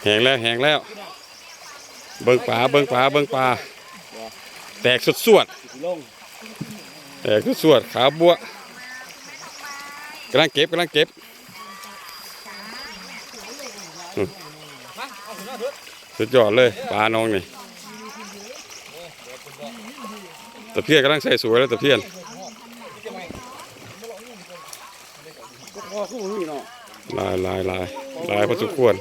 แห้งแล้วแห้งแล้วเบิ่งปลาเบิ่งปลาเบิ่งปลาแตกสุดสวดแตกสุดสวดขาบัวกำลังเก็บสุดยอดเลยปลาน้องนี่ตะเพียนกำลังใส่สวยแล้วตะเพียนลายพอสมควร